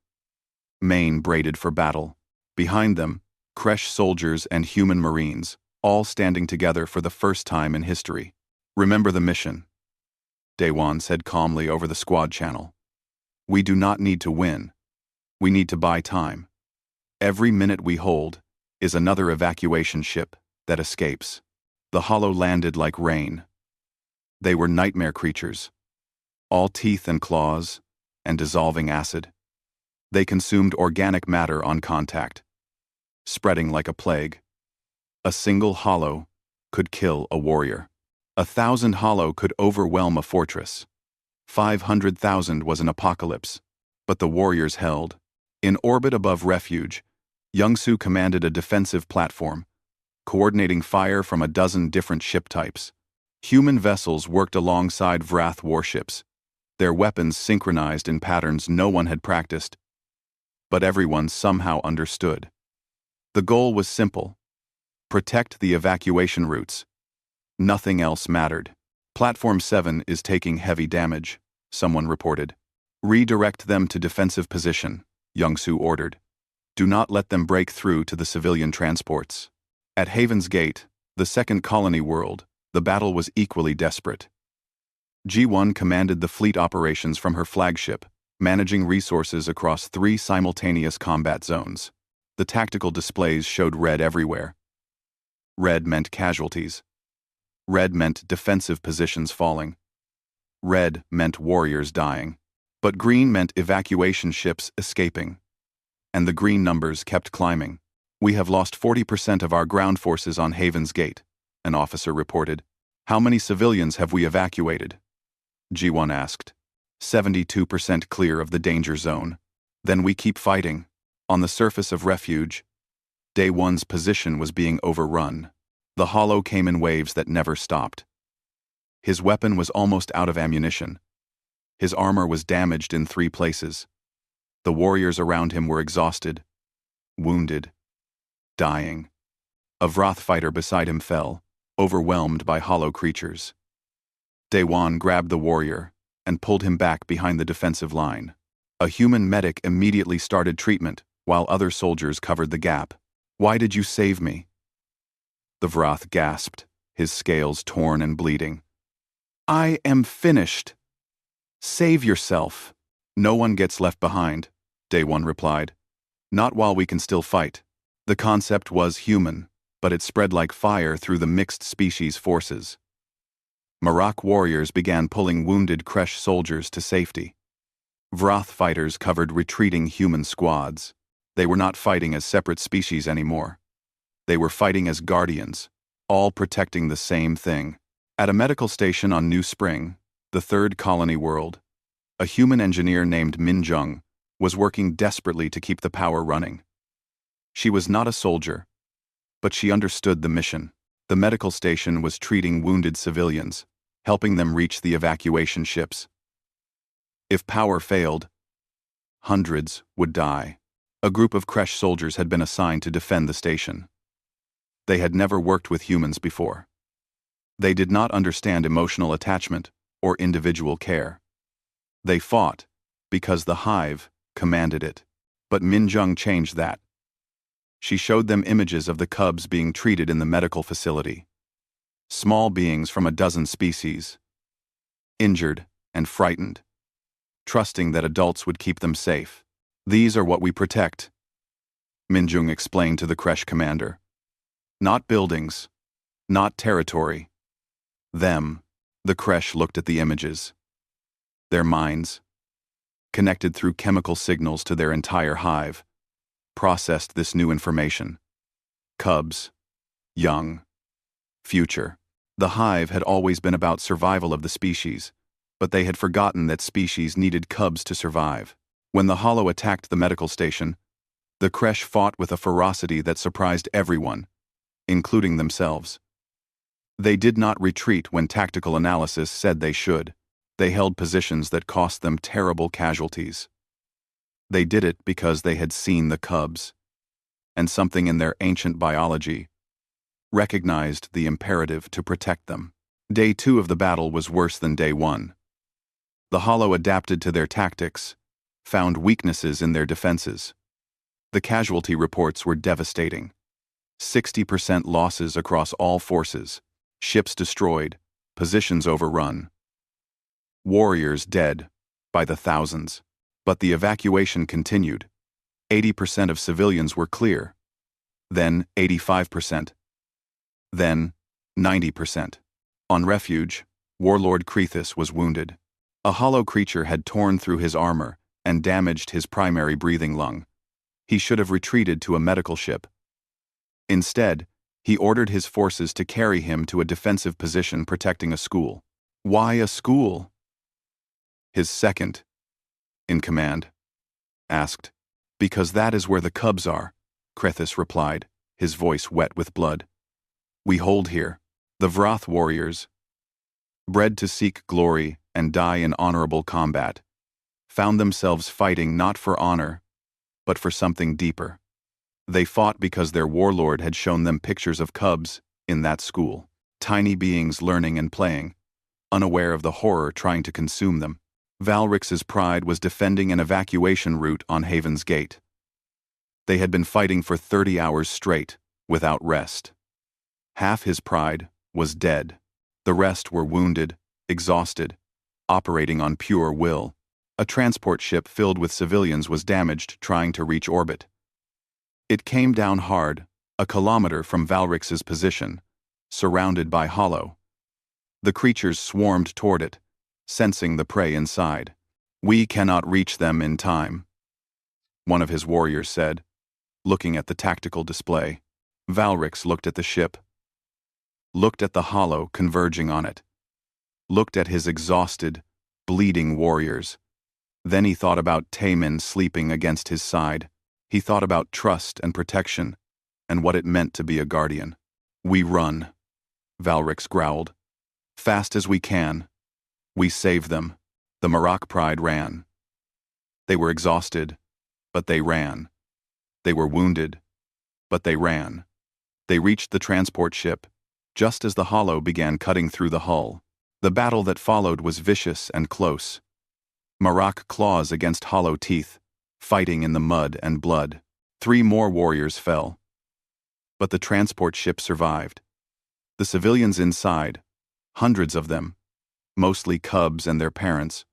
mane braided for battle. Behind them, Kresh soldiers and human marines, all standing together for the first time in history. "Remember the mission," Daewon said calmly over the squad channel. "We do not need to win. We need to buy time. Every minute we hold is another evacuation ship that escapes." The hollow landed like rain. They were nightmare creatures, all teeth and claws, and dissolving acid. They consumed organic matter on contact, spreading like a plague. A single hollow could kill a warrior. 1,000 hollow could overwhelm a fortress. 500,000 was an apocalypse, but the warriors held. In orbit above refuge, Youngsu commanded a defensive platform, coordinating fire from a dozen different ship types. Human vessels worked alongside Vrath warships, their weapons synchronized in patterns no one had practiced, but everyone somehow understood. The goal was simple: protect the evacuation routes. Nothing else mattered. "Platform 7 is taking heavy damage," someone reported. "Redirect them to defensive position," Youngsu ordered. "Do not let them break through to the civilian transports." At Haven's Gate, the second colony world, the battle was equally desperate. G1 commanded the fleet operations from her flagship, managing resources across 3 simultaneous combat zones. The tactical displays showed red everywhere. Red meant casualties. Red meant defensive positions falling. Red meant warriors dying. But green meant evacuation ships escaping. And the green numbers kept climbing. "We have lost 40% of our ground forces on Haven's Gate," an officer reported. "How many civilians have we evacuated?" G1 asked. 72% clear of the danger zone. "Then we keep fighting." On the surface of refuge, Day 1's position was being overrun. The hollow came in waves that never stopped. His weapon was almost out of ammunition. His armor was damaged in 3 places. The warriors around him were exhausted, wounded, dying. A Vrath fighter beside him fell, overwhelmed by hollow creatures. Daewon grabbed the warrior and pulled him back behind the defensive line. A human medic immediately started treatment, while other soldiers covered the gap. "Why did you save me?" The Vrath gasped, his scales torn and bleeding. "I am finished. Save yourself." "No one gets left behind," Daewon replied. "Not while we can still fight." The concept was human, but it spread like fire through the mixed species forces. Marak warriors began pulling wounded Kresh soldiers to safety. Vrath fighters covered retreating human squads. They were not fighting as separate species anymore. They were fighting as guardians, all protecting the same thing. At a medical station on New Spring, the third colony world, a human engineer named Minjung was working desperately to keep the power running. She was not a soldier, but she understood the mission. The medical station was treating wounded civilians, helping them reach the evacuation ships. If power failed, hundreds would die. A group of Kresh soldiers had been assigned to defend the station. They had never worked with humans before. They did not understand emotional attachment or individual care. They fought because the hive commanded it. But Minjung changed that. She showed them images of the cubs being treated in the medical facility. Small beings from a dozen species, injured and frightened, trusting that adults would keep them safe. "These are what we protect," Minjung explained to the Kresh commander. "Not buildings, not territory. Them." The Kresh looked at the images. Their minds, connected through chemical signals to their entire hive, processed this new information. Cubs, young, future. The hive had always been about survival of the species, but they had forgotten that species needed cubs to survive. When the hollow attacked the medical station, the Kresh fought with a ferocity that surprised everyone, including themselves. They did not retreat when tactical analysis said they should. They held positions that cost them terrible casualties. They did it because they had seen the cubs, and something in their ancient biology recognized the imperative to protect them. Day 2 of the battle was worse than Day 1. The Hollow adapted to their tactics, found weaknesses in their defenses. The casualty reports were devastating. 60% losses across all forces, ships destroyed, positions overrun. Warriors dead, by the thousands. But the evacuation continued. 80% of civilians were clear. Then 85%. Then 90%. On refuge, Warlord Crethus was wounded. A hollow creature had torn through his armor and damaged his primary breathing lung. He should have retreated to a medical ship. Instead, he ordered his forces to carry him to a defensive position protecting a school. Why a school? His second in command asked. Because that is where the cubs are, Crethus replied, his voice wet with blood. We hold here, the Vrath warriors, bred to seek glory and die in honorable combat, found themselves fighting not for honor, but for something deeper. They fought because their warlord had shown them pictures of cubs in that school, tiny beings learning and playing, unaware of the horror trying to consume them. Valrix's pride was defending an evacuation route on Haven's Gate. They had been fighting for 30 hours straight, without rest. Half his pride was dead. The rest were wounded, exhausted, operating on pure will. A transport ship filled with civilians was damaged trying to reach orbit. It came down hard, a kilometer from Valrix's position, surrounded by Hollow. The creatures swarmed toward it, sensing the prey inside. We cannot reach them in time, one of his warriors said, looking at the tactical display. Valrix looked at the ship, looked at the Hollow converging on it, looked at his exhausted, bleeding warriors. Then he thought about Taemin sleeping against his side. He thought about trust and protection, and what it meant to be a guardian. We run, Valrix growled. Fast as we can. We save them. The Marak Pride ran. They were exhausted, but they ran. They were wounded, but they ran. They reached the transport ship, just as the Hollow began cutting through the hull. The battle that followed was vicious and close. Marak claws against Hollow teeth, fighting in the mud and blood. 3 more warriors fell. But the transport ship survived. The civilians inside, hundreds of them, mostly cubs and their parents,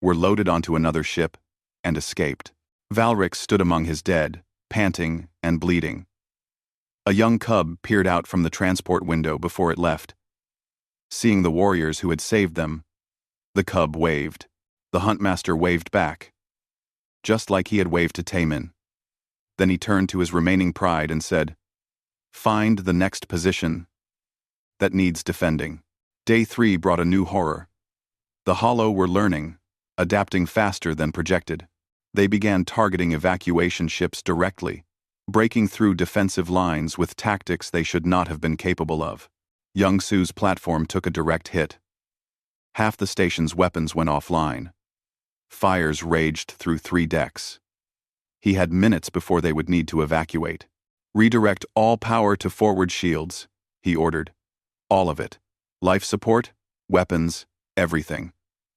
were loaded onto another ship and escaped. Valrix stood among his dead, panting and bleeding. A young cub peered out from the transport window before it left. Seeing the warriors who had saved them, the cub waved. The Huntmaster waved back, just like he had waved to Taemin. Then he turned to his remaining pride and said, Find the next position that needs defending. Day 3 brought a new horror. The Hollow were learning, adapting faster than projected. They began targeting evacuation ships directly, breaking through defensive lines with tactics they should not have been capable of. Young Su's platform took a direct hit. Half the station's weapons went offline. Fires raged through 3 decks. He had minutes before they would need to evacuate. Redirect all power to forward shields, he ordered. All of it. Life support, weapons, everything.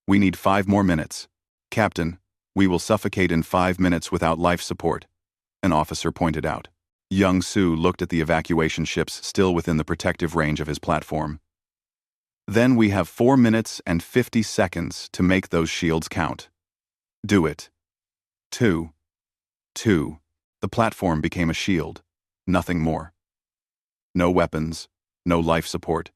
We need 5 more minutes. Captain, we will suffocate in 5 minutes without life support, an officer pointed out. Young Su looked at the evacuation ships still within the protective range of his platform. Then we have 4 minutes and 50 seconds to make those shields count. Do it. 2. The platform became a shield, nothing more. No weapons, no life support.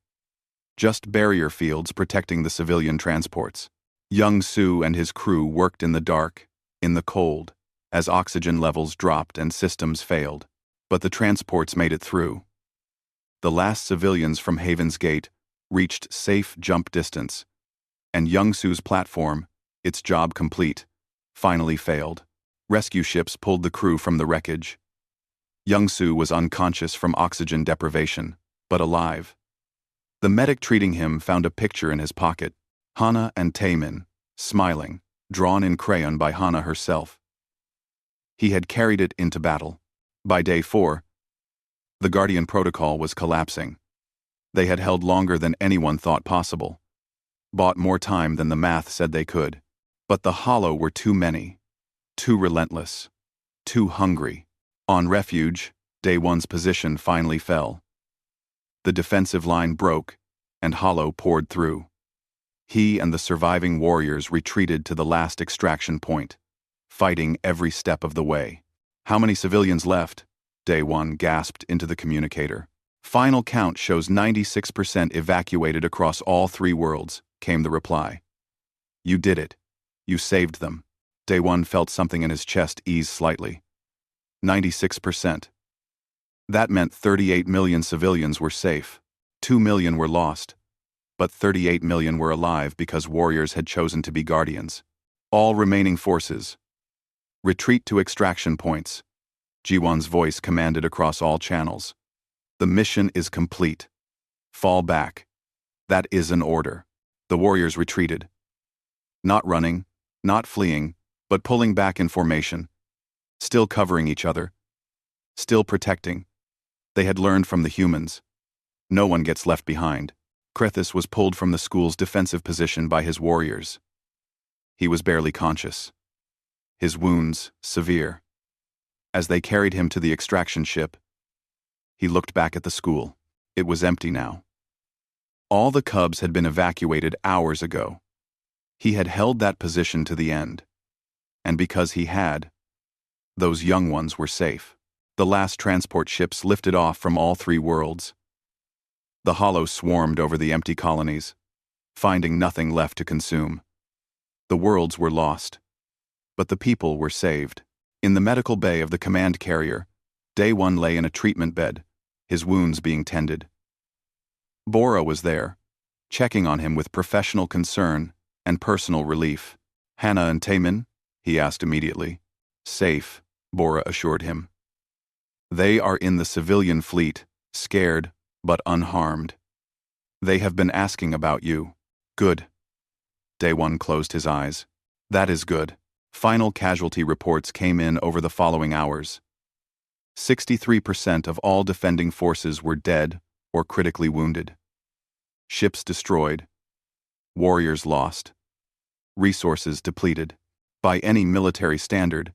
Just barrier fields protecting the civilian transports. Young Su and his crew worked in the dark, in the cold, as oxygen levels dropped and systems failed. But the transports made it through. The last civilians from Haven's Gate reached safe jump distance, and Young Su's platform, its job complete, finally failed. Rescue ships pulled the crew from the wreckage. Young Su was unconscious from oxygen deprivation, but alive. The medic treating him found a picture in his pocket. Hana and Taemin, smiling, drawn in crayon by Hana herself. He had carried it into battle. By day 4, the Guardian Protocol was collapsing. They had held longer than anyone thought possible. Bought more time than the math said they could. But the hollow were too many. Too relentless. Too hungry. On refuge, Day One's position finally fell. The defensive line broke, and hollow poured through. He and the surviving warriors retreated to the last extraction point, fighting every step of the way. "How many civilians left?" Day One gasped into the communicator. "Final count shows 96% evacuated across all 3 worlds," came the reply. "You did it. You saved them." Day One felt something in his chest ease slightly. 96%. That meant 38 million civilians were safe. 2 million were lost. But 38 million were alive because warriors had chosen to be guardians. "All remaining forces, retreat to extraction points," G1's voice commanded across all channels. "The mission is complete. Fall back." That is an order. The warriors retreated. Not running, not fleeing, but pulling back in formation. Still covering each other. Still protecting. They had learned from the humans. No one gets left behind. Krithis was pulled from the school's defensive position by his warriors. He was barely conscious. His wounds severe. As they carried him to the extraction ship, he looked back at the school. It was empty now. All the cubs had been evacuated hours ago. He had held that position to the end. And because he had, those young ones were safe. The last transport ships lifted off from all 3 worlds. The hollow swarmed over the empty colonies, finding nothing left to consume. The worlds were lost, but the people were saved. In the medical bay of the command carrier, Day One lay in a treatment bed, his wounds being tended. Bora was there, checking on him with professional concern and personal relief. "Hannah and Taemin?" he asked immediately. "Safe," Bora assured him. "They are in the civilian fleet, scared, but unharmed. They have been asking about you." "Good." Day One closed his eyes. "That is good." Final casualty reports came in over the following hours. 63% of all defending forces were dead or critically wounded. Ships destroyed. Warriors lost. Resources depleted. By any military standard,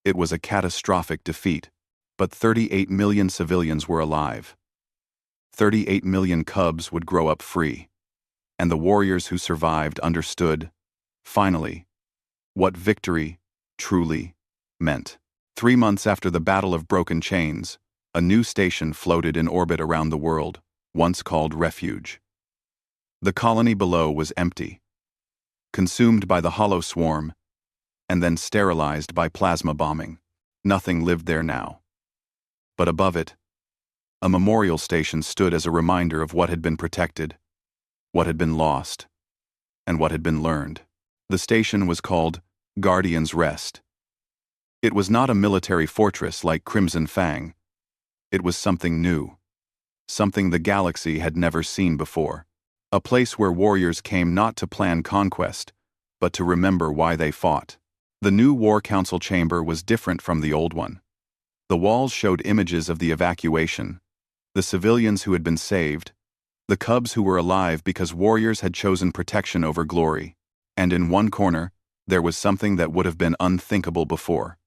it was a catastrophic defeat, but 38 million civilians were alive. 38 million cubs would grow up free. And the warriors who survived understood, finally, what victory truly meant. 3 months after the Battle of Broken Chains, a new station floated in orbit around the world, once called Refuge. The colony below was empty, consumed by the hollow swarm, and then sterilized by plasma bombing. Nothing lived there now. But above it, a memorial station stood as a reminder of what had been protected, what had been lost, and what had been learned. The station was called Guardian's Rest. It was not a military fortress like Crimson Fang. It was something new, something the galaxy had never seen before. A place where warriors came not to plan conquest, but to remember why they fought. The new War Council chamber was different from the old one. The walls showed images of the evacuation, the civilians who had been saved, the cubs who were alive because warriors had chosen protection over glory. And in one corner, there was something that would have been unthinkable before.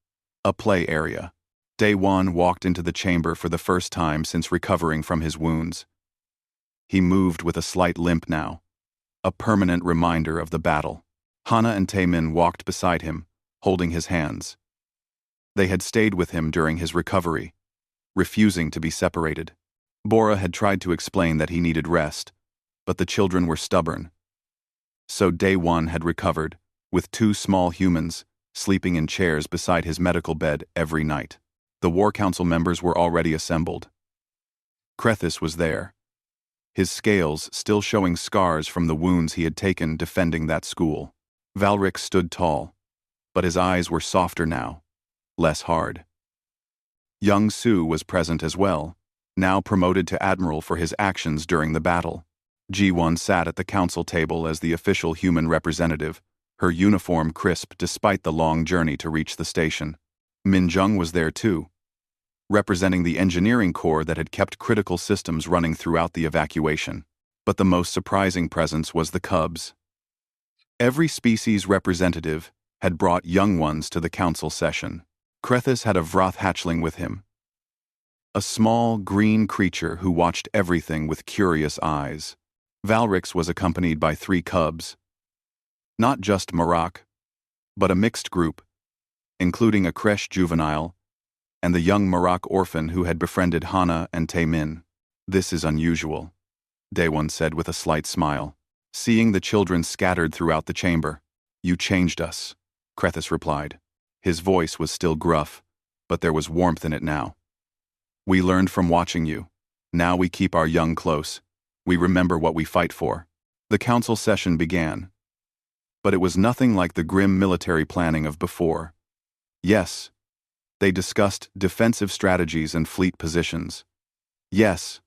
A play area. Day One walked into the chamber for the first time since recovering from his wounds. He moved with a slight limp now, a permanent reminder of the battle. Hannah and Taemin walked beside him, holding his hands. They had stayed with him during his recovery, refusing to be separated. Bora had tried to explain that he needed rest, but the children were stubborn. So Day One had recovered, with 2 small humans, sleeping in chairs beside his medical bed every night. The War Council members were already assembled. Krithis was there, his scales still showing scars from the wounds he had taken defending that school. Valric stood tall, but his eyes were softer now, less hard. Young Su was present as well, now promoted to admiral for his actions during the battle. G1 sat at the council table as the official human representative, her uniform crisp despite the long journey to reach the station. Minjung was there too, representing the engineering core that had kept critical systems running throughout the evacuation. But the most surprising presence was the cubs. Every species representative had brought young ones to the council session. Krethis had a Vroth hatchling with him, a small, green creature who watched everything with curious eyes. Valrix was accompanied by 3 cubs. Not just Marak, but a mixed group, including a creche juvenile and the young Marak orphan who had befriended Hana and Taemin. "This is unusual," Daewon said with a slight smile, seeing the children scattered throughout the chamber. "You changed us," Krethis replied. His voice was still gruff, but there was warmth in it now. "We learned from watching you. Now we keep our young close. We remember what we fight for." The council session began. But it was nothing like the grim military planning of before. Yes, they discussed defensive strategies and fleet positions. Yes,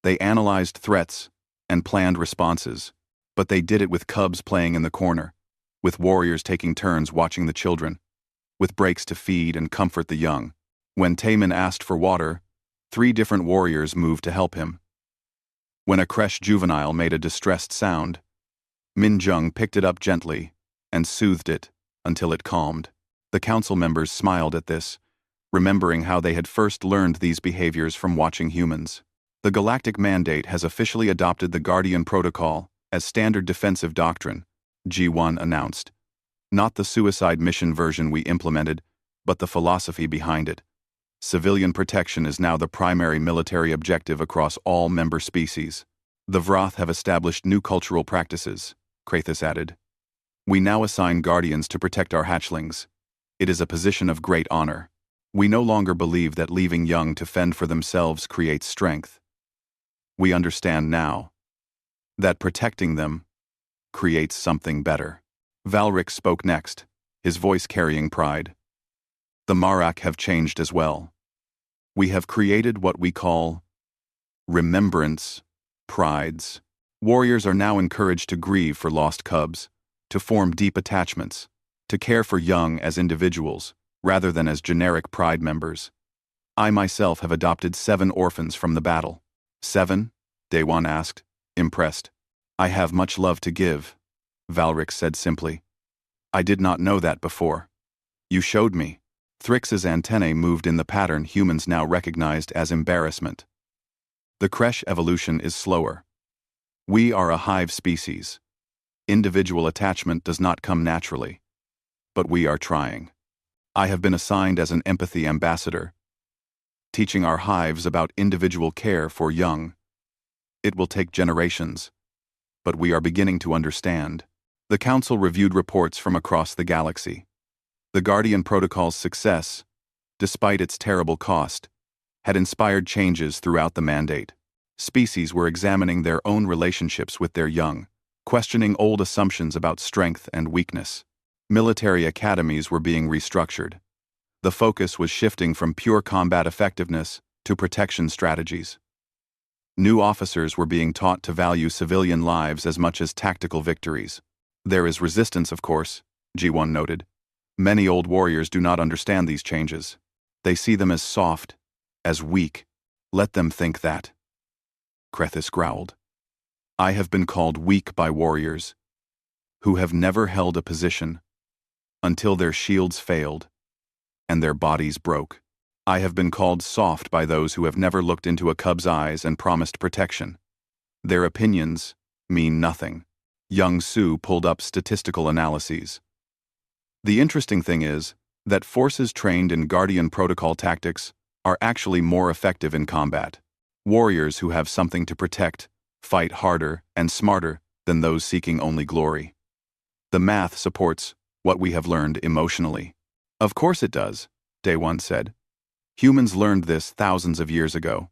they analyzed threats and planned responses, but they did it with cubs playing in the corner, with warriors taking turns watching the children, with breaks to feed and comfort the young. When Taemin asked for water, 3 different warriors moved to help him. When a creche juvenile made a distressed sound, Minjung picked it up gently and soothed it until it calmed. The council members smiled at this, remembering how they had first learned these behaviors from watching humans. The Galactic Mandate has officially adopted the Guardian Protocol as standard defensive doctrine, G1 announced. Not the suicide mission version we implemented, but the philosophy behind it. Civilian protection is now the primary military objective across all member species. The Vroth have established new cultural practices, Krathis added. "We now assign guardians to protect our hatchlings. It is a position of great honor. We no longer believe that leaving young to fend for themselves creates strength. We understand now that protecting them creates something better." Valrix spoke next, his voice carrying pride. "The Marak have changed as well. We have created what we call remembrance prides. Warriors are now encouraged to grieve for lost cubs, to form deep attachments, to care for young as individuals, rather than as generic pride members. I myself have adopted 7 orphans from the battle." "7?" Daewon asked, impressed. "I have much love to give," Valrix said simply. "I did not know that before. You showed me." Thrix's antennae moved in the pattern humans now recognized as embarrassment. "The creche evolution is slower. We are a hive species. Individual attachment does not come naturally. But we are trying. I have been assigned as an empathy ambassador, teaching our hives about individual care for young. It will take generations, but we are beginning to understand." The council reviewed reports from across the galaxy. The Guardian Protocol's success, despite its terrible cost, had inspired changes throughout the mandate. Species were examining their own relationships with their young, questioning old assumptions about strength and weakness. Military academies were being restructured. The focus was shifting from pure combat effectiveness to protection strategies. New officers were being taught to value civilian lives as much as tactical victories. "There is resistance, of course," G1 noted. "Many old warriors do not understand these changes. They see them as soft, as weak. Let them think that." Krethis growled. "I have been called weak by warriors who have never held a position until their shields failed and their bodies broke. I have been called soft by those who have never looked into a cub's eyes and promised protection. Their opinions mean nothing." Young Su pulled up statistical analyses. "The interesting thing is that forces trained in Guardian Protocol tactics are actually more effective in combat. Warriors who have something to protect fight harder and smarter than those seeking only glory. The math supports what we have learned emotionally." "Of course it does," Daewon said. "Humans learned this thousands of years ago.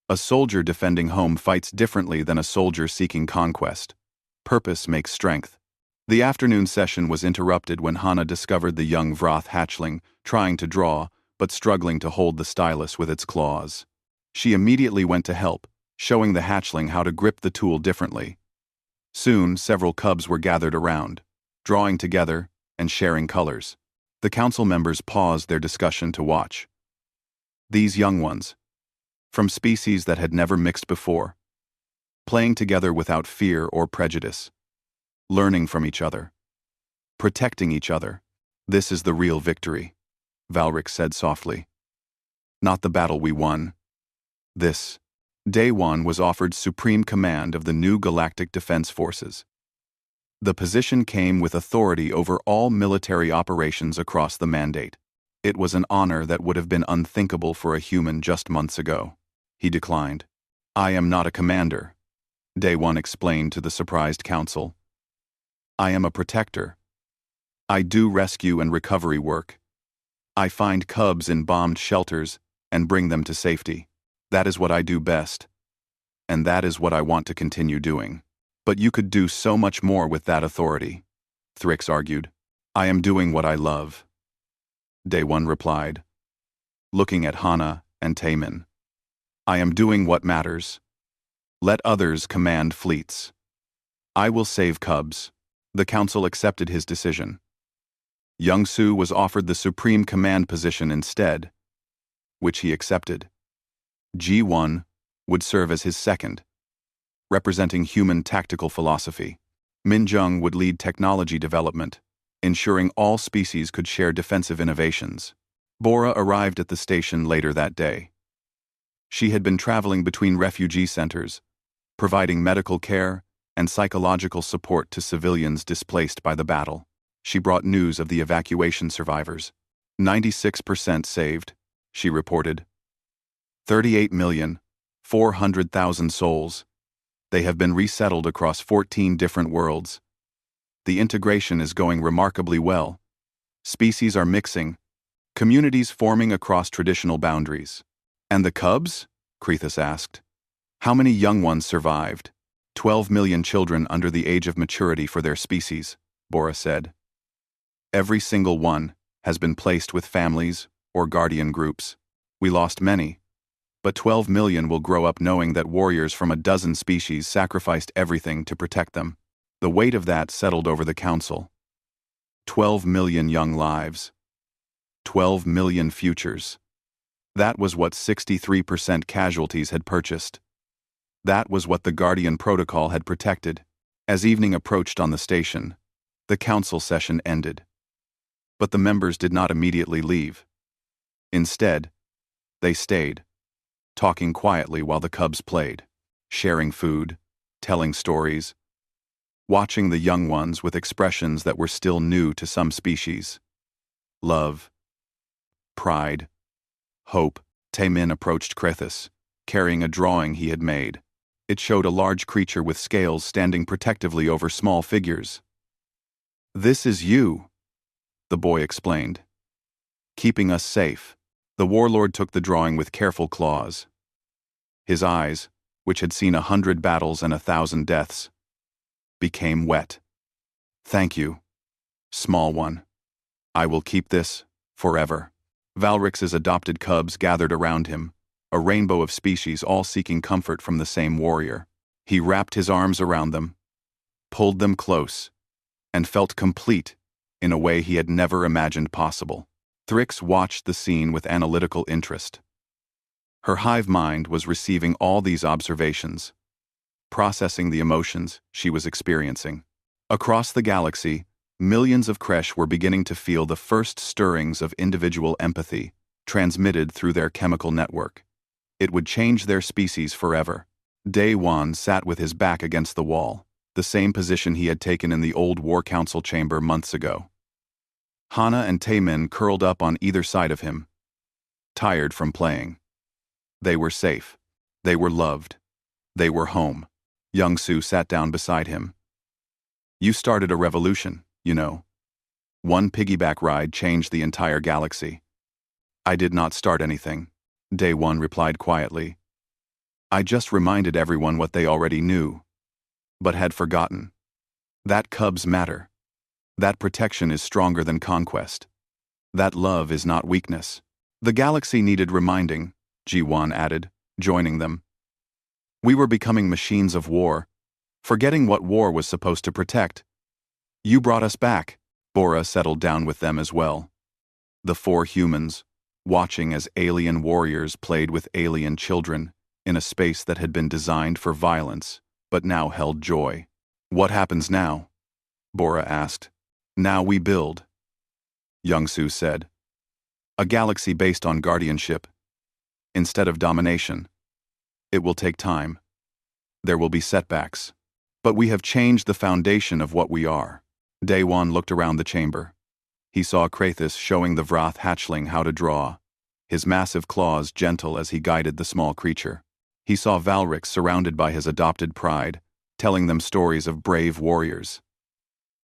A soldier defending home fights differently than a soldier seeking conquest. Purpose makes strength." The afternoon session was interrupted when Hana discovered the young Vroth hatchling trying to draw but struggling to hold the stylus with its claws. She immediately went to help, showing the hatchling how to grip the tool differently. Soon, several cubs were gathered around, drawing together and sharing colors. The council members paused their discussion to watch. These young ones, from species that had never mixed before, playing together without fear or prejudice, learning from each other, protecting each other. This is the real victory, Valric said softly. Not the battle we won. This. Day One was offered supreme command of the new Galactic Defense Forces. The position came with authority over all military operations across the Mandate. It was an honor that would have been unthinkable for a human just months ago. He declined. I am not a commander, Day One explained to the surprised council. I am a protector. I do rescue and recovery work. I find cubs in bombed shelters and bring them to safety. That is what I do best. And that is what I want to continue doing. But you could do so much more with that authority, Thrix argued. I am doing what I love, Day One replied, looking at Hana and Taemin. I am doing what matters. Let others command fleets. I will save cubs. The council accepted his decision. Young-Su was offered the supreme command position instead, which he accepted. G1 would serve as his second, representing human tactical philosophy. Minjung would lead technology development, ensuring all species could share defensive innovations. Bora arrived at the station later that day. She had been traveling between refugee centers, providing medical care and psychological support to civilians displaced by the battle. She brought news of the evacuation survivors. 96% saved, she reported. 38,400,000 souls. They have been resettled across 14 different worlds. The integration is going remarkably well. Species are mixing, communities forming across traditional boundaries. And the cubs? Krethus asked. How many young ones survived? 12 million children under the age of maturity for their species, Bora said. Every single one has been placed with families or guardian groups. We lost many, but 12 million will grow up knowing that warriors from a dozen species sacrificed everything to protect them. The weight of that settled over the council. 12 million young lives. 12 million futures. That was what 63% casualties had purchased. That was what the Guardian Protocol had protected. As evening approached on the station, the council session ended. But the members did not immediately leave. Instead, they stayed, talking quietly while the cubs played, sharing food, telling stories, watching the young ones with expressions that were still new to some species. Love, pride, hope. Taemin approached Krethus, carrying a drawing he had made. It showed a large creature with scales standing protectively over small figures. This is you, the boy explained. Keeping us safe. The warlord took the drawing with careful claws. His eyes, which had seen 100 battles and 1,000 deaths, became wet. Thank you, small one. I will keep this forever. Valrix's adopted cubs gathered around him, a rainbow of species all seeking comfort from the same warrior. He wrapped his arms around them, pulled them close, and felt complete in a way he had never imagined possible. Thrix watched the scene with analytical interest. Her hive mind was receiving all these observations, processing the emotions she was experiencing. Across the galaxy, millions of Kresh were beginning to feel the first stirrings of individual empathy, transmitted through their chemical network. It would change their species forever. Day One sat with his back against the wall, the same position he had taken in the old War Council chamber months ago. Hana and Taemin curled up on either side of him, tired from playing. They were safe. They were loved. They were home. Young-Su sat down beside him. You started a revolution, you know. One piggyback ride changed the entire galaxy. I did not start anything, Day One replied quietly. I just reminded everyone what they already knew, but had forgotten. That cubs matter. That protection is stronger than conquest. That love is not weakness. The galaxy needed reminding, G1 added, joining them. We were becoming machines of war, forgetting what war was supposed to protect. You brought us back. Bora settled down with them as well. The 4 humans, watching as alien warriors played with alien children in a space that had been designed for violence, but now held joy. "What happens now?" Bora asked. "Now we build," Youngsu said. "A galaxy based on guardianship, instead of domination. It will take time. There will be setbacks. But we have changed the foundation of what we are." Daewon looked around the chamber. He saw Krathus showing the Vrath hatchling how to draw, his massive claws gentle as he guided the small creature. He saw Valric surrounded by his adopted pride, telling them stories of brave warriors.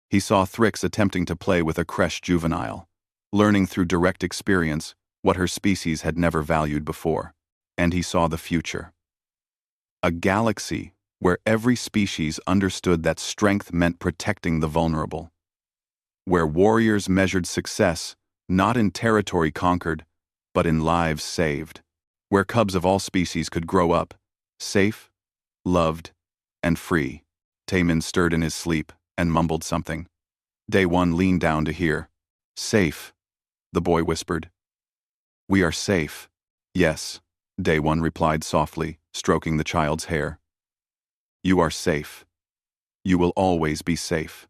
He saw Thrix attempting to play with a Kresh juvenile, learning through direct experience what her species had never valued before. And he saw the future. A galaxy where every species understood that strength meant protecting the vulnerable. Where warriors measured success not in territory conquered, but in lives saved. Where cubs of all species could grow up, safe, loved, and free. Taemin stirred in his sleep and mumbled something. Daewon leaned down to hear. "Safe," the boy whispered. "We are safe." "Yes," Daewon replied softly, stroking the child's hair. "You are safe. You will always be safe."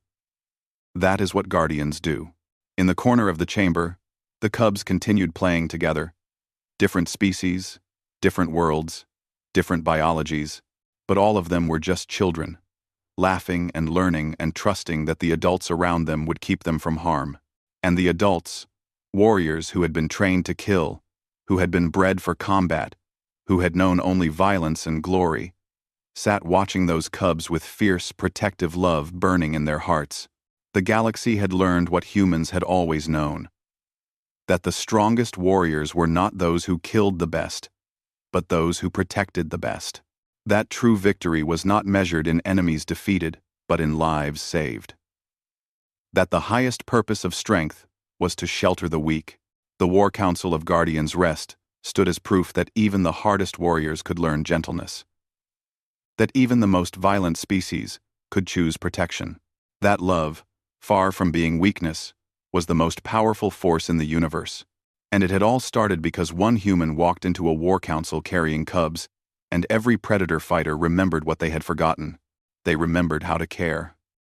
That is what guardians do. In the corner of the chamber, the cubs continued playing together. Different species, different worlds, different biologies, but all of them were just children, laughing and learning and trusting that the adults around them would keep them from harm. And the adults, warriors who had been trained to kill, who had been bred for combat, who had known only violence and glory, sat watching those cubs with fierce, protective love burning in their hearts. The galaxy had learned what humans had always known. That the strongest warriors were not those who killed the best, but those who protected the best. That true victory was not measured in enemies defeated, but in lives saved. That the highest purpose of strength was to shelter the weak. The War Council of Guardians' Rest stood as proof that even the hardest warriors could learn gentleness. That even the most violent species could choose protection. That love, far from being weakness, was the most powerful force in the universe. And it had all started because one human walked into a war council carrying cubs, and every predator fighter remembered what they had forgotten. They remembered how to care.